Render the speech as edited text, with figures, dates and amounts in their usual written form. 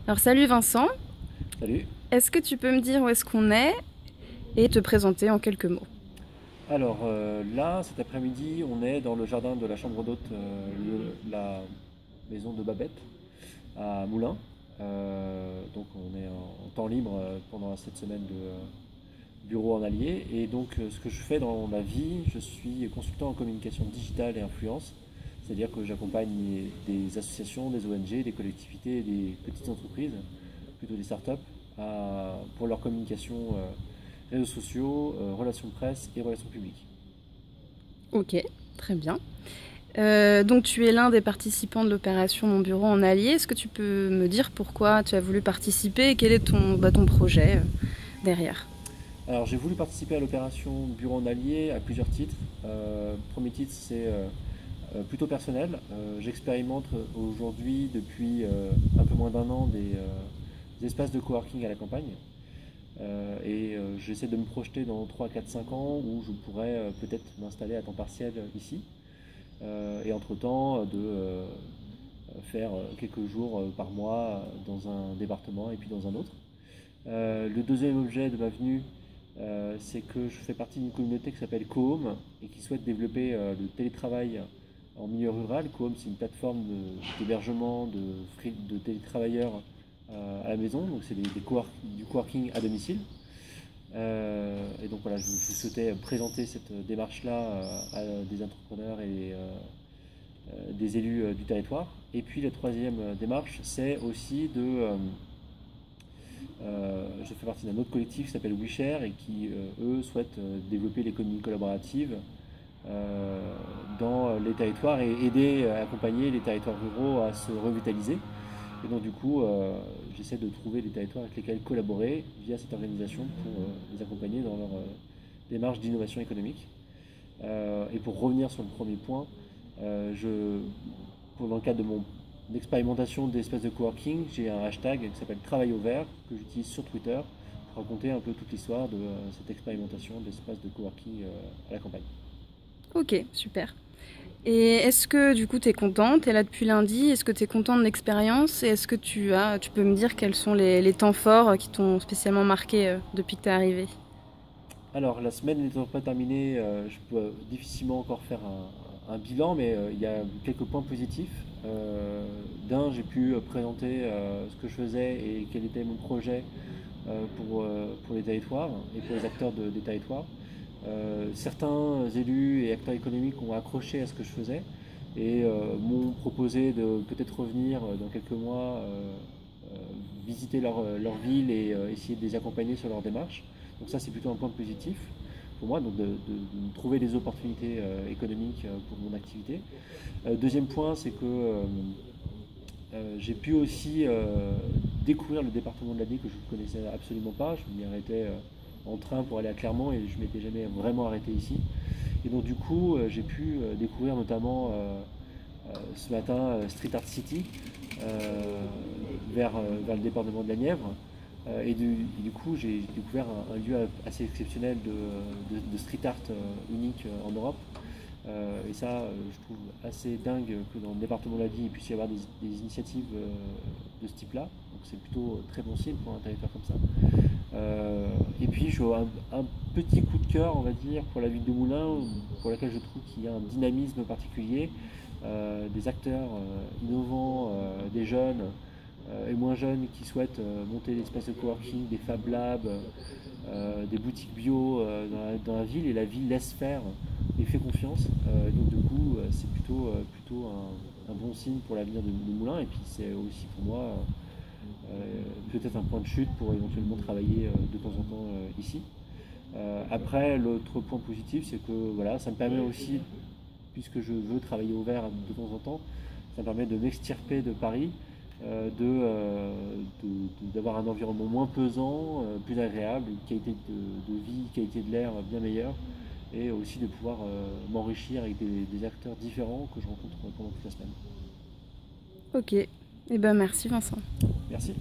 Alors salut Vincent, Salut. est-ce que tu peux me dire où est-ce qu'on est et te présenter en quelques mots? Alors là, cet après-midi, on est dans le jardin de la chambre d'hôte, la maison de Babette à Moulins. Donc on est en temps libre pendant cette semaine de bureau en allié. Et donc ce que je fais dans la vie, je suis consultant en communication digitale et influence. C'est-à-dire que j'accompagne des associations, des ONG, des collectivités et des petites entreprises, plutôt des startups, pour leur communication réseaux sociaux, relations presse et relations publiques. Ok, très bien. Donc tu es l'un des participants de l'opération Mon Bureau en Allier. Est-ce que tu peux me dire pourquoi tu as voulu participer et quel est ton projet derrière? Alors j'ai voulu participer à l'opération Bureau en Allié à plusieurs titres. Premier titre c'est plutôt personnel. J'expérimente aujourd'hui depuis un peu moins d'un an des espaces de coworking à la campagne. J'essaie de me projeter dans 3, 4, 5 ans où je pourrais peut-être m'installer à temps partiel ici. Et entre-temps faire quelques jours par mois dans un département et puis dans un autre. Le deuxième objet de ma venue, c'est que je fais partie d'une communauté qui s'appelle Cohom et qui souhaite développer le télétravail en milieu rural. Cohom, c'est une plateforme d'hébergement de télétravailleurs à la maison, donc c'est du coworking à domicile. Et donc voilà, je souhaitais présenter cette démarche-là à des entrepreneurs et des élus du territoire. Et puis la troisième démarche, c'est aussi je fais partie d'un autre collectif qui s'appelle WeShare et qui, eux, souhaitent développer l'économie collaborative dans les territoires et aider, accompagner les territoires ruraux à se revitaliser. Et donc du coup, j'essaie de trouver des territoires avec lesquels collaborer via cette organisation pour les accompagner dans leur démarche d'innovation économique. Et pour revenir sur le premier point, dans le cadre de mon expérimentation d'espèces de coworking, j'ai un hashtag qui s'appelle Travail au vert que j'utilise sur Twitter pour raconter un peu toute l'histoire de cette expérimentation d'espaces de coworking à la campagne. Ok, super. Et est-ce que du coup tu es content? Tu es là depuis lundi. Est-ce que tu es content de l'expérience? Et est-ce que tu peux me dire quels sont les temps forts qui t'ont spécialement marqué depuis que tu es arrivé? Alors, la semaine n'étant pas terminée, je peux difficilement encore faire un bilan, mais il y a quelques points positifs. J'ai pu présenter ce que je faisais et quel était mon projet pour les territoires et pour les acteurs des territoires. Certains élus et acteurs économiques ont accroché à ce que je faisais et m'ont proposé de peut-être revenir dans quelques mois euh, visiter leur ville et essayer de les accompagner sur leur démarche. Donc ça c'est plutôt un point positif pour moi, donc de trouver des opportunités économiques pour mon activité. Deuxième point, c'est que j'ai pu aussi découvrir le département de l'Allier que je ne connaissais absolument pas. Je m'y arrêtais en train pour aller à Clermont et je ne m'étais jamais vraiment arrêté ici. Et donc du coup, j'ai pu découvrir notamment ce matin Street Art City vers le département de la Nièvre. Du coup, j'ai découvert un lieu assez exceptionnel de street art unique en Europe. Et ça, je trouve assez dingue que dans le département de la Vie, il puisse y avoir des initiatives de ce type-là. Donc c'est plutôt très bon signe pour un territoire comme ça. Et puis j'ai un petit coup de cœur, on va dire, pour la ville de Moulins, pour laquelle je trouve qu'il y a un dynamisme particulier, des acteurs innovants, des jeunes et moins jeunes qui souhaitent monter des espaces de coworking, des Fab Labs, des boutiques bio dans la ville, et la ville laisse faire et fait confiance. Donc du coup, c'est plutôt un bon signe pour l'avenir de Moulins, et puis c'est aussi pour moi peut-être un point de chute pour éventuellement travailler de temps en temps ici. Après, l'autre point positif, c'est que voilà, ça me permet aussi, puisque je veux travailler au vert de temps en temps, ça me permet de m'extirper de Paris, d'avoir un environnement moins pesant, plus agréable, une qualité de vie, une qualité de l'air bien meilleure, et aussi de pouvoir m'enrichir avec des acteurs différents que je rencontre pendant toute la semaine. Ok, et ben merci Vincent. Merci.